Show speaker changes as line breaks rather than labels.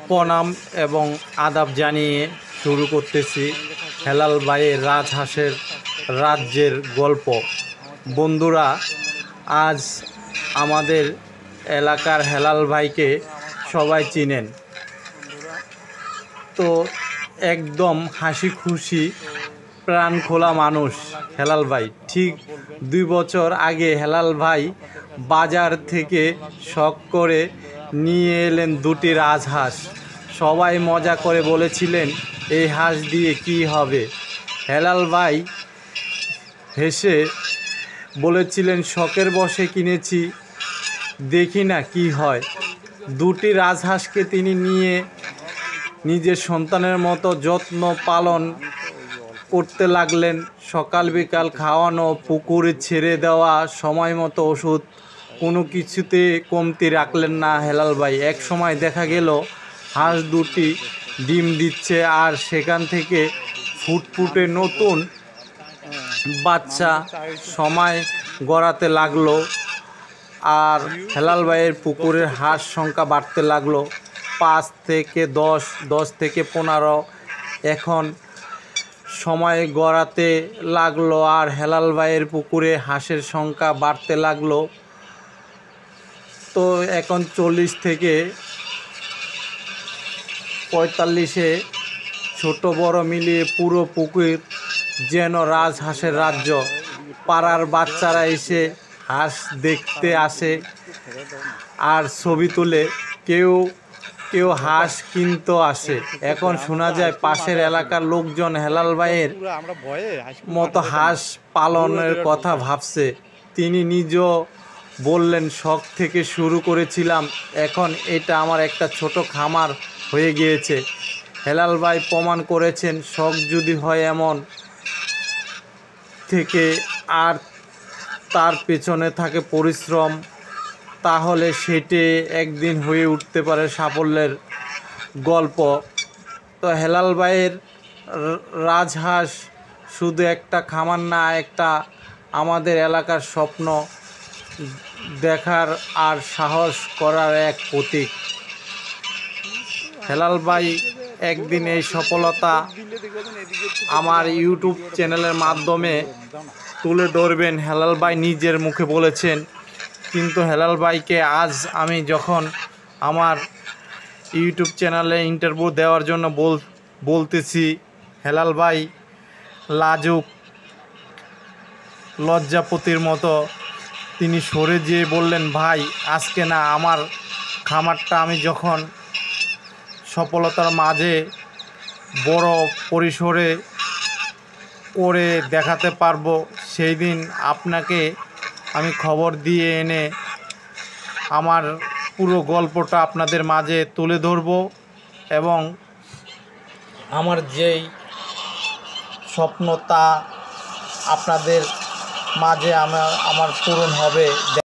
প্রণাম এবং আদাব জানিয়ে শুরু করতেছি হেলাল ভাইয়ের রাজহাঁসের রাজ্যের গল্প। বন্ধুরা, আজ আমাদের এলাকার হেলাল ভাইকে সবাই চিনেন, তো একদম হাসি খুশি প্রাণ খোলা মানুষ হেলাল ভাই। ঠিক 2 বছর আগে হেলাল ভাই বাজার থেকে শখ করে নিয়ে এলেন 2টি রাজহাঁস। সবাই মজা করে বলেছিলেন এই হাঁস দিয়ে কি হবে। হেলাল ভাই হেসে বলেছিলেন শখের বশে কিনেছি, দেখি না কি হয়। 2টি রাজহাঁসকে তিনি নিয়ে নিজের সন্তানের মতো যত্ন পালন করতে লাগলেন। সকাল বিকাল খাওয়ানো, পুকুরে ছেড়ে দেওয়া, সময় মতো ওষুধ, কোনো কিছুতে কমতি রাখলেন না হেলাল ভাই। এক সময় দেখা গেল হাঁস 2টি ডিম দিচ্ছে, আর সেখান থেকে ফুটফুটে নতুন বাচ্চা সময় গড়াতে লাগলো। আর হেলাল ভাইয়ের পুকুরের হাঁস সংখ্যা বাড়তে লাগলো, 5 থেকে 10, 10 থেকে 15, এখন সময় গড়াতে লাগলো। আর হেলাল ভাইয়ের পুকুরে হাঁসের সংখ্যা বাড়তে লাগলো, তো এখন 40 থেকে 45-এ ছোট বড় মিলিয়ে পুরো পুকুর যেন রাজহাঁসের রাজ্য। পাড়ার বাচ্চারা এসে হাঁস দেখতে আসে আর ছবি তুলে, কেউ কেউ হাঁস কিনতে আসে। এখন শোনা যায় পাশের এলাকার লোকজন হেলাল ভাইয়ের মতো হাঁস পালনের কথা ভাবছে। তিনি নিজেও বললেন শখ থেকে শুরু করেছিলাম, এখন এটা আমার একটা ছোট খামার হয়ে গিয়েছে। হেলাল ভাই প্রমাণ করেছেন শখ যদি হয় এমন থেকে আর তার পেছনে থাকে পরিশ্রম, তাহলে সেটি একদিন হয়ে উঠতে পারে সাফল্যের গল্প। তো হেলাল ভাইয়ের রাজহাঁস শুধু একটা খামার না, একটা আমাদের এলাকার স্বপ্ন দেখার আর সাহস করার এক প্রতীক। হেলাল ভাই একদিন এই সফলতা আমার ইউটিউব চ্যানেলের মাধ্যমে তুলে ধরবেন, হেলাল ভাই নিজের মুখে বলেছেন। কিন্তু হেলাল ভাইকে আজ আমি যখন আমার ইউটিউব চ্যানেলে ইন্টারভিউ দেওয়ার জন্য বলতেছি, হেলাল ভাই লাজুক লজ্জাপতির মতো তিনি সরে যেয়ে বললেন, ভাই আজকে না, আমার খামারটা আমি যখন সফলতার মাঝে বড় পরিসরে করে দেখাতে পারবো, সেই দিন আপনাকে আমি খবর দিয়ে এনে আমার পুরো গল্পটা আপনাদের মাঝে তুলে ধরব, এবং আমার যেই স্বপ্ন তা আপনাদের মাঝে আমার পূরণ হবে।